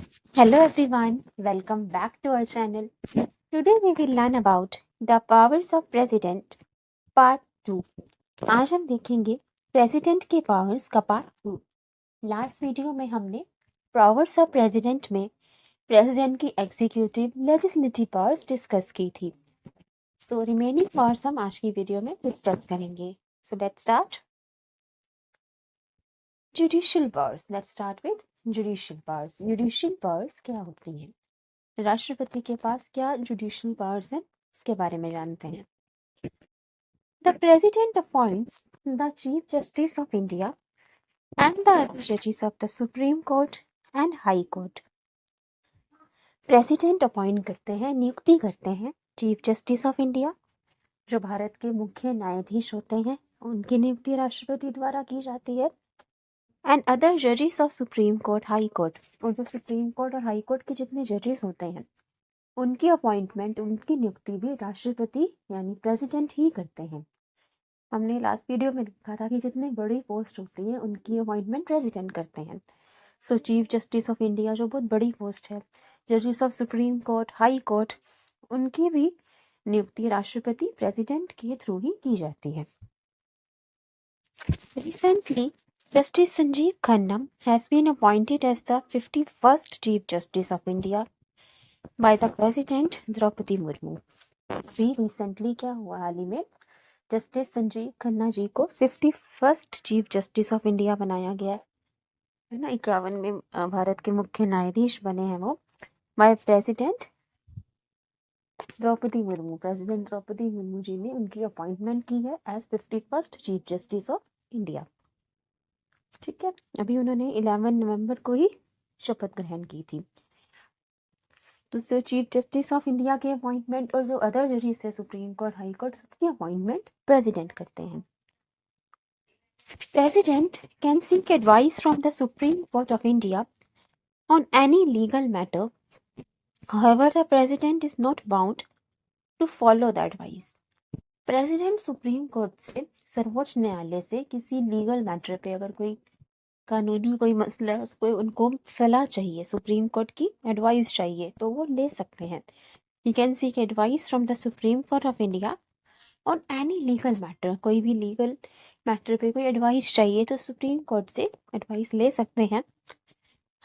Hello everyone, welcome back to our channel. Today we will learn about the powers of president part 2. आज हम देखेंगे president के powers का part 2। Last video में हमने powers of president में president की एग्जीक्यूटिव लेजिस्लेटिव पावर्स डिस्कस की थी। सो रिमेनिंग पावर्स हम आज की वीडियो में डिस्कस करेंगे। So let's start. Judicial powers. Let's start with judicial powers. Judicial powers क्या होती हैं? राष्ट्रपति के पास क्या जुडिशियल पावर्स हैं, इसके बारे में जानते हैं। The president appoints the chief justice of India and the other जजेस of the supreme court and high court. President appoint करते हैं, नियुक्ति करते हैं चीफ जस्टिस ऑफ इंडिया, जो भारत के मुख्य न्यायाधीश होते हैं, उनकी नियुक्ति राष्ट्रपति द्वारा की जाती है। एंड अदर जजेस of supreme court, high court, और जो सुप्रीम कोर्ट और हाई कोर्ट के जितने जजेस होते हैं उनकी अपॉइंटमेंट, उनकी नियुक्ति भी राष्ट्रपति यानी प्रेसिडेंट ही करते हैं। हमने लास्ट वीडियो में देखा था कि जितनी बड़ी पोस्ट होती है उनकी अपॉइंटमेंट प्रेसिडेंट करते हैं। सो चीफ जस्टिस ऑफ इंडिया जो बहुत बड़ी पोस्ट है, जजेस of supreme court, high court, उनकी भी नियुक्ति राष्ट्रपति प्रेसिडेंट के थ्रू ही की जाती है। Recently Justice Sanjeev Khanna has been appointed as the 51st Chief Justice of India by the President Droupadi Murmu. अभी रिसेंटली क्या हुआ, हाल ही में जस्टिस संजीव खन्ना जी को 51st chief justice of India बनाया गया है ना। 51 में भारत के मुख्य न्यायाधीश बने हैं वो by president Draupadi Murmu. President Draupadi Murmu ji ने उनकी अपॉइंटमेंट की है as 51st chief justice of India. ठीक है, अभी उन्होंने 11 नवंबर को ही शपथ ग्रहण की थी। तो जो चीफ जस्टिस ऑफ इंडिया के अपॉइंटमेंट और जो अदर जजेस है सुप्रीम कोर्ट, हाई कोर्ट, सबकी अपॉइंटमेंट प्रेसिडेंट करते हैं। President can seek advice from the supreme court of India on any legal matter, however the president is not bound to follow the advice. President supreme court से, सर्वोच्च न्यायालय से किसी legal matter पे अगर कोई कानूनी कोई मसला है, उसको उनको सलाह चाहिए, सुप्रीम कोर्ट की एडवाइस चाहिए, तो वो ले सकते हैं। You can seek advice from the supreme court of India on any legal matter. कोई भी लीगल मैटर पे कोई एडवाइस चाहिए तो सुप्रीम कोर्ट से एडवाइस ले सकते हैं।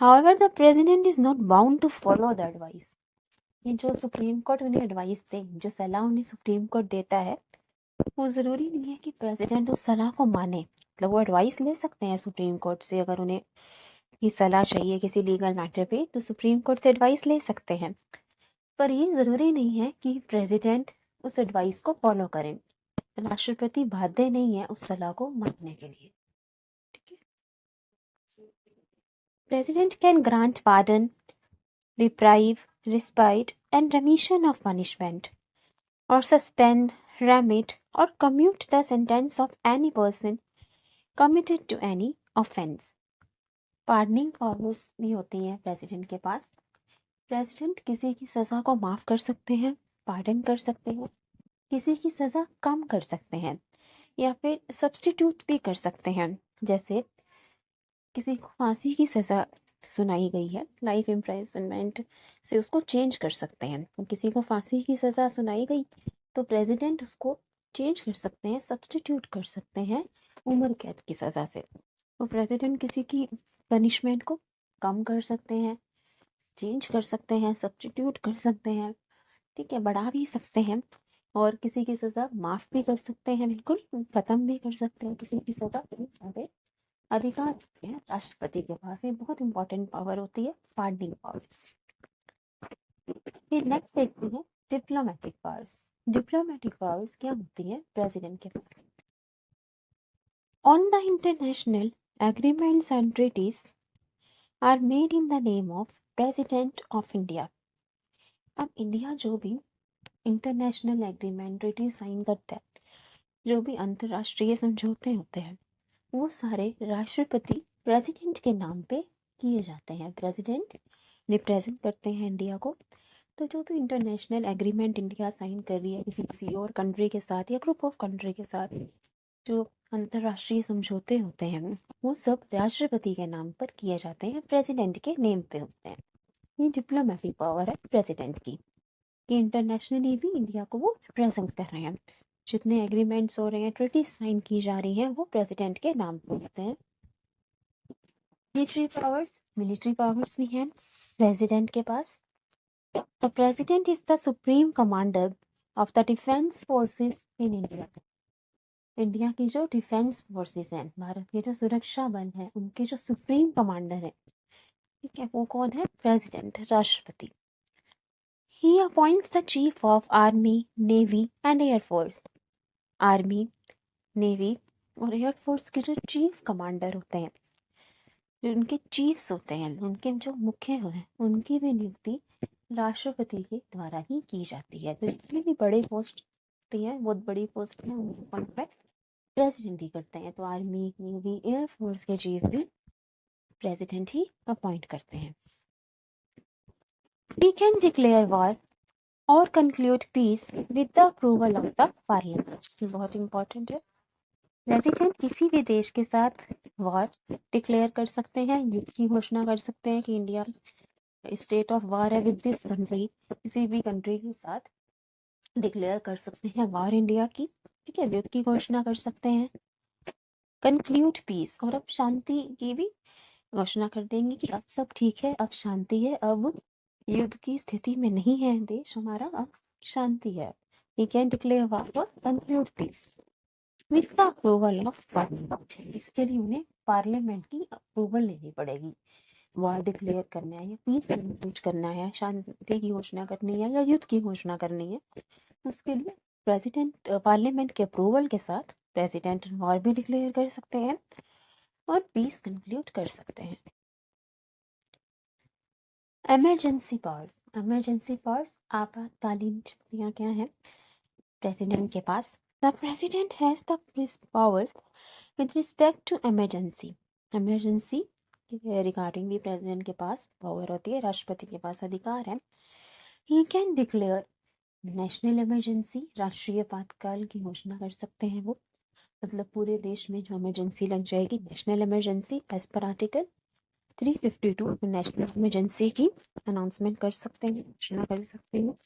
However the president is not bound to follow the advice. ये जो सुप्रीम कोर्ट उन्हें एडवाइस दे, जो सलाह उन्हें सुप्रीम कोर्ट देता है, वो ज़रूरी नहीं है कि प्रेसिडेंट उस सलाह को माने। मतलब वो एडवाइस ले सकते हैं सुप्रीम कोर्ट से, अगर उन्हें ये सलाह चाहिए किसी लीगल मैटर पे तो सुप्रीम कोर्ट से एडवाइस ले सकते हैं। पर ये ज़रूरी नहीं है कि प्रेसिडेंट उस एडवाइस को फॉलो करें। राष्ट्रपति बाध्य नहीं है उस सलाह को मानने के लिए। ठीक है, president can grant pardon, reprieve, respite and रेमिशन of punishment और suspend, remit or commute the sentence of any person committed to any offense. Pardoning powers भी होती हैं प्रेसिडेंट के पास। प्रेसिडेंट किसी की सज़ा को माफ़ कर सकते हैं, पार्डन कर सकते हैं, किसी की सज़ा कम कर सकते हैं या फिर सब्स्टिट्यूट भी कर सकते हैं। जैसे किसी को फांसी की सज़ा सुनाई गई है, लाइफ इम्प्रिजनमेंट से उसको चेंज कर सकते हैं। किसी को फांसी की सज़ा सुनाई गई तो प्रेसिडेंट उसको चेंज कर सकते हैं, सब्स्टिट्यूट कर सकते हैं उम्र कैद की सज़ा से। तो प्रेसिडेंट किसी की पनिशमेंट को कम कर सकते हैं, चेंज कर सकते हैं, सब्स्टिट्यूट कर सकते हैं, ठीक है, बढ़ा भी सकते हैं, और किसी की सज़ा माफ़ भी कर सकते हैं, बिल्कुल ख़त्म भी कर सकते हैं किसी की सज़ा। सारे अधिकार होते हैं राष्ट्रपति के पास। ये बहुत इंपॉर्टेंट पावर होती है, पार्डनिंग पावर्स। फिर नेक्स्ट देखते हैं डिप्लोमेटिक पावर्स। डिप्लोमेटिक पावर्स क्या होती है प्रेसिडेंट के पास? On the international agreements and treaties are made in the name of president of India. अब इंडिया जो भी इंटरनेशनल एग्रीमेंट, ट्रीटी साइन करता है, जो भी अंतर्राष्ट्रीय समझौते होते हैं, वो सारे राष्ट्रपति प्रेसिडेंट के नाम पे किए जाते हैं। प्रेसिडेंट रिप्रेजेंट करते हैं इंडिया को। तो जो भी इंटरनेशनल एग्रीमेंट इंडिया साइन कर रही है किसी और कंट्री के साथ या ग्रुप ऑफ कंट्री के साथ, जो अंतर्राष्ट्रीय समझौते होते हैं, वो सब राष्ट्रपति के नाम पर किए जाते हैं, प्रेसिडेंट के नेम पे होते हैं। ये डिप्लोमेटिक पावर है प्रेसिडेंट की, कि इंटरनेशनली भी इंडिया को वो रिप्रेजेंट कर रहे हैं। जितने एग्रीमेंट्स हो रहे हैं, ट्रीटी साइन की जा रही हैं, वो प्रेसिडेंट के नाम पे होते हैं। मिलिट्री पावर्स भी हैं प्रेसिडेंट के पास। The president is the supreme commander of the defence forces in India. India की जो डिफेंस फोर्सेस हैं, भारत के जो सुरक्षा बल हैं, उनके जो सुप्रीम कमांडर हैं, ठीक है, वो कौन है? प्रेसिडेंट, राष्ट्रपति। He appoints the chief of army, navy and air force. Army, navy और एयरफोर्स के जो चीफ कमांडर होते हैं, जो उनके चीफ्स होते हैं, उनके जो मुख्य हैं, उनकी भी नियुक्ति राष्ट्रपति के द्वारा ही की जाती है। तो जितनी भी बड़े पोस्ट होती हैं, बहुत बड़ी पोस्ट है, उनको अपॉइंटमेंट प्रेसिडेंट ही करते हैं। तो आर्मी, नेवी, एयरफोर्स के चीफ भी प्रेसिडेंट ही अपॉइंट करते हैं। He can declare war or conclude peace with the approval of the parliament. ये बहुत इंपॉर्टेंट है। प्रेसिडेंट किसी भी देश के साथ वॉर डिक्लेयर कर सकते हैं, युद्ध की घोषणा कर सकते हैं कि इंडिया स्टेट ऑफ वॉर है विद दिस कंट्री, किसी भी कंट्री के साथ डिक्लेयर कर सकते हैं वॉर इंडिया की, ठीक है, युद्ध की घोषणा कर सकते हैं। कंक्लूड पीस, और अब शांति की भी घोषणा कर देंगे कि अब सब ठीक है, अब शांति है, अब युद्ध की स्थिति में नहीं है देश हमारा, अब शांति है। We can declare war or conclude peace with the approval of parliament. इसके लिए उन्हें पार्लियामेंट की अप्रूवल लेनी पड़ेगी। वॉर डिक्लेयर करना है या पीस कंक्लूड करना है, शांति की घोषणा करनी है या युद्ध की घोषणा करनी है, उसके लिए प्रेसिडेंट पार्लियामेंट के अप्रूवल के साथ प्रेसिडेंट वॉर भी डिक्लेयर कर सकते हैं और पीस कंक्लूड कर सकते हैं। इमरजेंसी पावर्स आपातकालीन शक्तियाँ क्या हैं प्रेसिडेंट के पास? The president has the powers with respect to emergency regarding भी प्रेसिडेंट के पास पावर होती है, राष्ट्रपति के पास अधिकार है। He can declare national emergency, राष्ट्रीय आपातकाल की घोषणा कर सकते हैं वो, मतलब पूरे देश में जो इमरजेंसी लग जाएगी, national emergency as per article 352 national emergency की अनाउंसमेंट कर सकते हैं, घोषणा कर सकते हैं।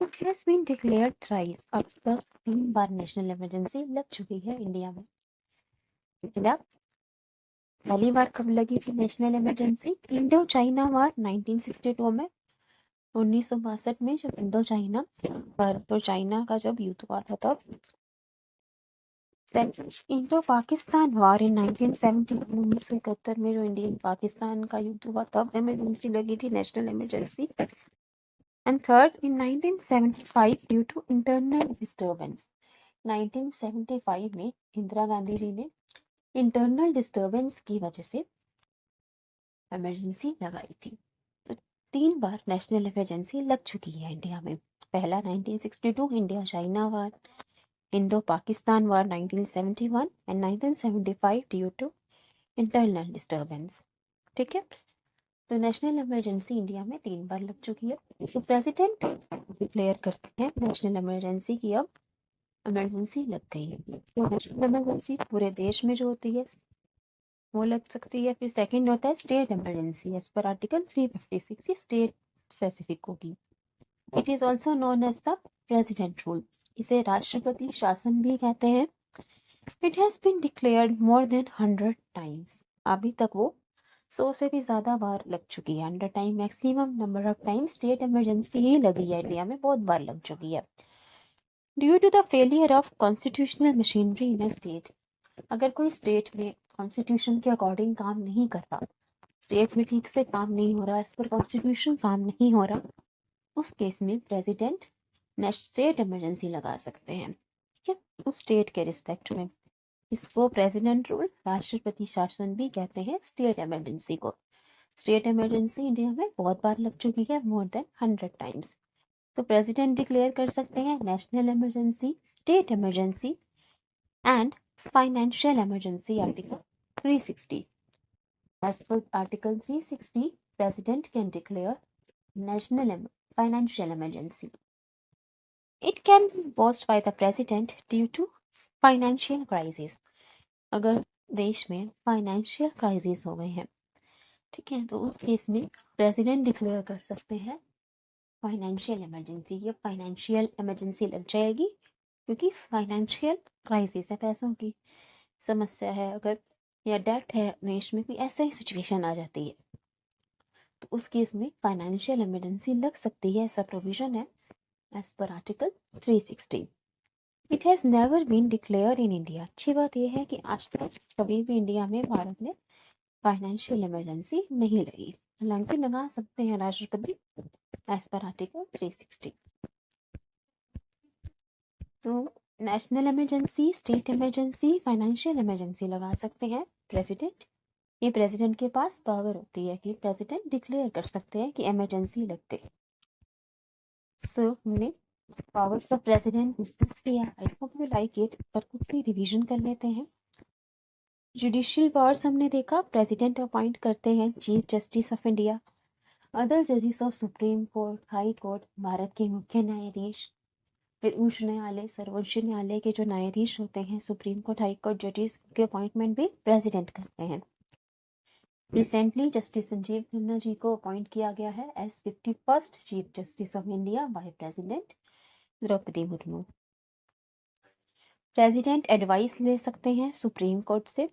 It has been declared thrice, अब तक 3 बार नेशनल इमरजेंसी लग चुकी है इंडिया में। पहली बार कब लगी थी national emergency? Indo China war 1962 में, 1962 में जब इंडो चाइना भारत और चाइना का जब युद्ध हुआ था तब। इंडो पाकिस्तान वार इन 1971 में जो इंडियन पाकिस्तान का युद्ध हुआ तब इमरजेंसी लगी थी, national emergency. And third in 1975 due to internal disturbance, 1975 में इंदिरा गांधी जी ने इंटरनल डिस्टर्बेंस की वजह से इमरजेंसी लगाई थी। तो 3 बार नेशनल इमरजेंसी लग चुकी है इंडिया में। पहला 1962 India China war, Indo Pakistan war 1971 and 1975 due to internal disturbance, ठीक है। तो नेशनल इमरजेंसी इंडिया में 3 बार लग चुकी है। सो प्रेसिडेंट डिक्लेयर करते हैं नेशनल इमरजेंसी की, अब इमरजेंसी लग गई है। तो नेशनल इमरजेंसी पूरे देश में जो होती है वो लग सकती है। फिर सेकंड होता है state emergency as per article 356, ये स्टेट स्पेसिफिक होगी। It is also known as the president rule, इसे राष्ट्रपति शासन भी कहते हैं। It has been declared more than 100 times, अभी तक वो 100 से भी ज्यादा बार लग चुकी है। 100 time maximum number of time state emergency ही लगी है इंडिया में, बहुत बार लग चुकी है। Due to the failure of constitutional machinery in a state, अगर कोई स्टेट में कॉन्स्टिट्यूशन के अकॉर्डिंग काम नहीं कर रहा, स्टेट में ठीक से काम नहीं हो रहा, इस पर कॉन्स्टिट्यूशन काम नहीं हो रहा, उस केस में प्रेसिडेंट स्टेट इमरजेंसी लगा सकते हैं, ठीक है, उस स्टेट के रिस्पेक्ट में। इसको प्रेसिडेंट रूल, राष्ट्रपति शासन भी कहते हैं स्टेट इमरजेंसी को। स्टेट इमरजेंसी इंडिया में बहुत बार लग चुकी है, मोर देन 100 टाइम्स। तो प्रेसिडेंट डिक्लेयर कर सकते हैं national emergency, state emergency and financial emergency, article 360। As per Article 360, President can declare national financial emergency. It can be imposed by the President due to financial crisis. अगर देश में financial crisis हो गए हैं ठीक है, तो उस केस में प्रेसिडेंट डिक्लेयर कर सकते हैं फाइनेंशियल इमरजेंसी। ये फाइनेंशियल इमरजेंसी लग जाएगी क्योंकि फाइनेंशियल क्राइसिस है, पैसों की समस्या है अगर, या डेट है देश में, कोई ऐसा ही सिचुएशन आ जाती है, तो उस केस में फाइनेंशियल इमरजेंसी लग सकती है। ऐसा प्रोविजन है as per article 360। It has never been declared in India. अच्छी बात यह है कि आज तक कभी भी इंडिया में, भारत में फाइनेंशियल इमरजेंसी नहीं लगी। हालांकि लगा सकते हैं राष्ट्रपति एज पर आर्टिकल 360। तो national emergency, state emergency, financial emergency लगा सकते हैं प्रेसिडेंट। ये प्रेसिडेंट के पास पावर होती है कि प्रेसिडेंट डिक्लेयर कर सकते हैं कि इमरजेंसी लगते। सो हमने पावर्स ऑफ प्रेसिडेंट डिस्कस किया। I hope you like it, पर कुछ रिवीजन कर लेते हैं। जुडिशियल पावर्स हमने देखा, प्रेसिडेंट अपॉइंट करते हैं chief justice of India, other जजेस of supreme court, high court, Bharat के मुख्य न्यायाधीश, फिर उच्च न्यायालय, सर्वोच्च न्यायालय के जो न्यायाधीश होते हैं, सुप्रीम कोर्ट, हाई कोर्ट जजेस के अपॉइंटमेंट भी प्रेसिडेंट करते हैं। रिसेंटली जस्टिस संजीव खन्ना जी को अपॉइंट किया गया है as 51st chief justice of India by president Draupadi Murmu. President advice ले सकते हैं सुप्रीम कोर्ट से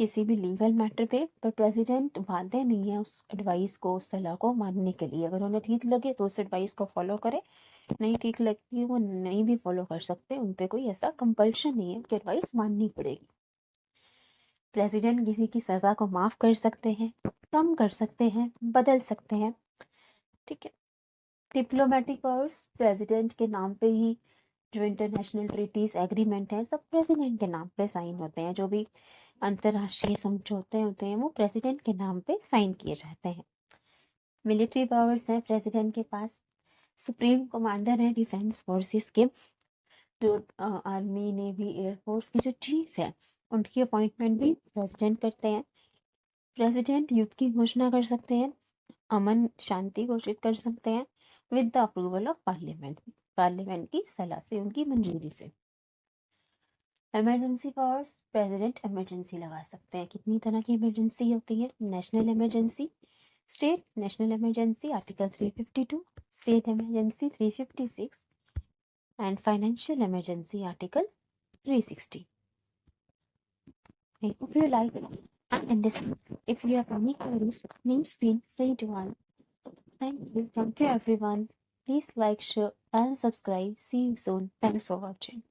किसी भी लीगल मैटर पे, पर प्रेसिडेंट बाध्य नहीं है उस एडवाइस को, उस सलाह को मानने के लिए। अगर उन्हें ठीक लगे तो उस एडवाइस को फॉलो करें, नहीं ठीक लगती है वो नहीं भी फॉलो कर सकते, उन पे कोई ऐसा कंपल्शन नहीं है कि एडवाइस माननी पड़ेगी। प्रेसिडेंट किसी की सज़ा को माफ़ कर सकते हैं, कम कर सकते हैं, बदल सकते हैं। ठीक है। डिप्लोमेटिक पावर्स, प्रेसिडेंट के नाम पे ही जो इंटरनेशनल ट्रीटीज एग्रीमेंट है सब प्रेसिडेंट के नाम पे साइन होते हैं। जो भी अंतर्राष्ट्रीय समझौते होते हैं वो प्रेसिडेंट के नाम पे साइन किए जाते हैं। मिलिट्री पावर्स हैं प्रेसिडेंट के पास, सुप्रीम कमांडर हैं डिफेंस फोर्सेस के, जो आर्मी, नेवी, एयरफोर्स की जो चीफ है उनकी अपॉइंटमेंट भी प्रेसिडेंट करते हैं। प्रेसिडेंट युद्ध की घोषणा कर सकते हैं, अमन शांति घोषित कर सकते हैं with the approval of parliament, parliament की सलाह से, उनकी मंजूरी से। इमरजेंसी पावर्स, प्रेसिडेंट इमरजेंसी लगा सकते हैं। कितनी तरह की इमरजेंसी होती है? National emergency, state national emergency article 352, state emergency 356 and financial emergency article 360. I hope you like it and understand. If you have any queries, please feel free to ask. Thank you everyone. Please like, share and subscribe. See you soon. Thanks for watching.